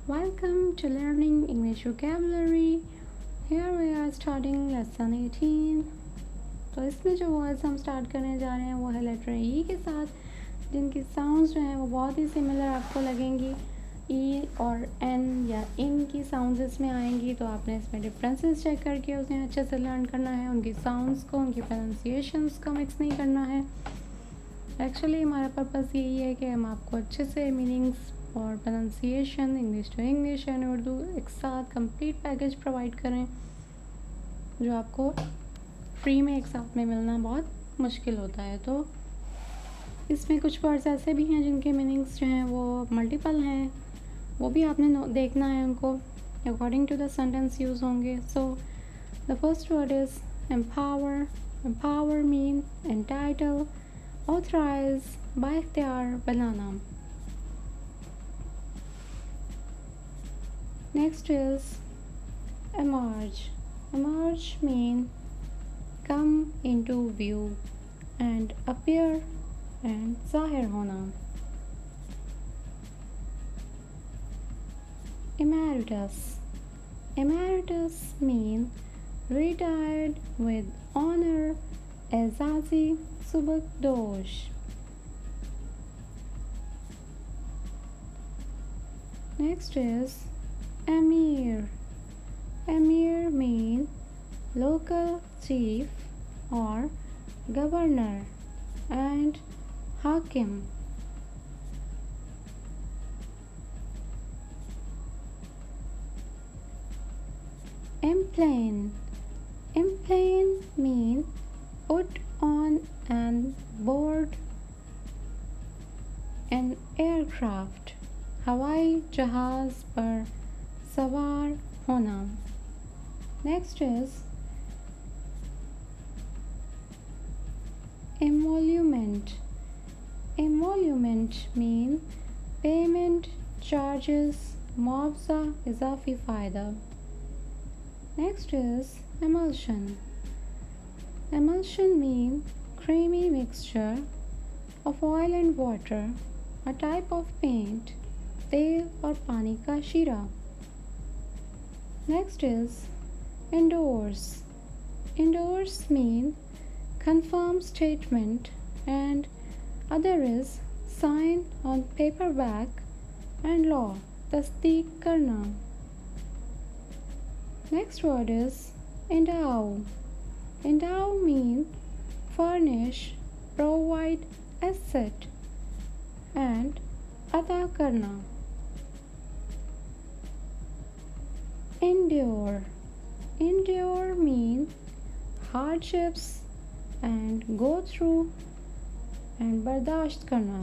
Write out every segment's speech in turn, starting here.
Welcome to Learning English Vocabulary. Here we are starting lesson 18. तो इसमें जो words हम स्टार्ट करने जा रहे हैं वो है लेटर ई के साथ, जिनकी साउंड्स जो हैं वो बहुत ही सिमिलर आपको लगेंगी. ई और एन या इन की साउंड्स इसमें आएंगी, तो आपने इसमें डिफरेंसेस चेक करके उसे अच्छे से लर्न करना है. उनकी साउंड्स को, उनकी प्रोनाउंसिएशंस को मिक्स नहीं करना है. एक्चुअली हमारा पर्पस यही है कि हम आपको अच्छे से मीनिंग्स और pronunciation, English to English and Urdu एक साथ कंप्लीट पैकेज प्रोवाइड करें, जो आपको फ्री में एक साथ में मिलना बहुत मुश्किल होता है. तो इसमें कुछ वर्ड्स ऐसे भी हैं जिनके मीनिंग्स जो हैं वो मल्टीपल हैं, वो भी आपने देखना है. उनको according to the sentence use होंगे. So the first word is empower. Empower mean entitle, authorise, बाइख्तियार, बनाना. Next is emerge. Emerge mean come into view and appear and ज़ाहिर होना. Emeritus. Emeritus mean retired with honor, एजाज़ी, सुबकदोश. Next is Emir. Emir mean local chief or governor and hakim. Emplane. Emplane mean put on and board an aircraft. हवाई जहाज पर सवार होना. Next is emolument. Emolument mean payment, charges, मुआवजा, इजाफी फ़ायदा. Next is emulsion. Emulsion mean creamy mixture of oil and water, a type of paint, तेल और पानी का शीरा. Next is endorse. Endorse mean confirm statement and other is sign on paperback and law, tasdeeq karna. Next word is endow. Endow mean furnish, provide, asset and अदा करना. Endure. Endure mean hardships and go through and बर्दाश्त करना.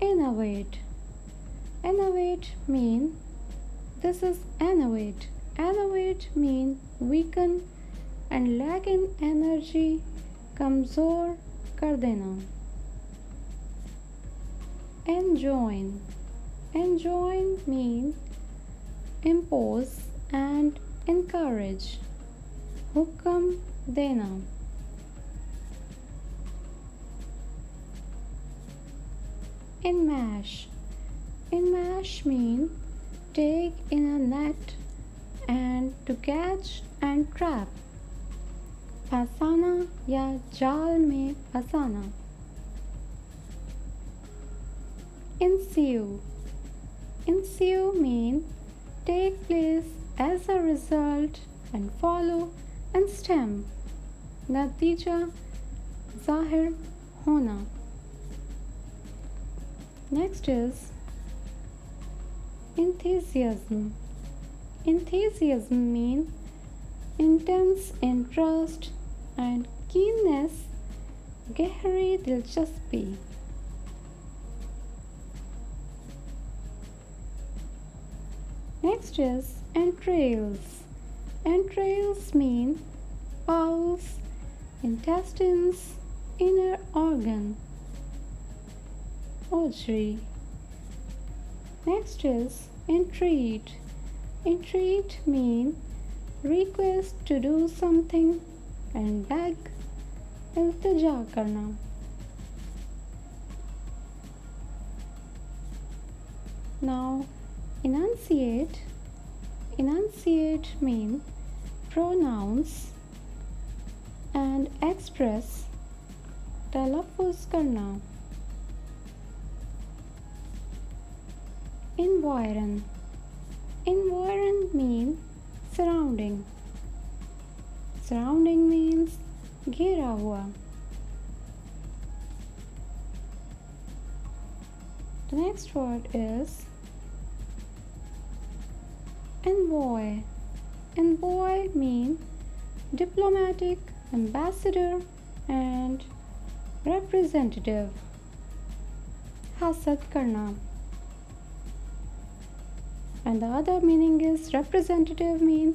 Innovate. Innovate mean this is innovate. Innovate mean weaken and lack in energy, कमज़ोर कर देना. Enjoin. Enjoin mean impose and encourage, हुक्म देना. Enmash. Enmash mean take in a net and to catch and trap, फंसाना या जाल में फंसाना. Ensue. Ensue mean take place as a result and follow and stem, नतीजा, ज़ाहिर होना. Next is enthusiasm. Enthusiasm mean intense interest and keenness, गहरी दिलचस्पी. Next is entrails. Entrails mean bowels, intestines, inner organ, ovary. Next is entreat. Entreat mean request to do something and beg, इल्तिजा करना. Now, enunciate. Enunciate mean pronounce and express, तलफ़ुज़ करना. Environ. Environ mean surrounding. Surrounding means घेरा हुआ. The next word is envoy. Envoy mean diplomatic, ambassador and representative. हासद करना. And the other meaning is representative mean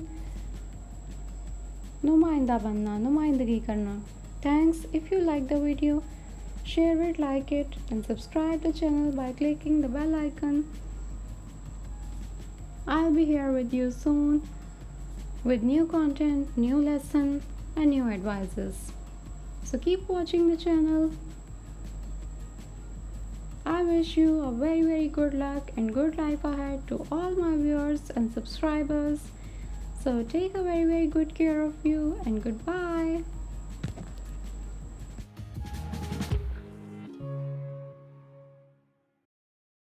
नुमाइंदा बनना, नुमाइंदगी करना. Thanks. If you like the video, share it, like it and subscribe the channel by clicking the bell icon. I'll be here with you soon with new content, new lesson and new advices. So keep watching the channel. I wish you a very good luck and good life ahead to all my viewers and subscribers. So take a very good care of you and goodbye.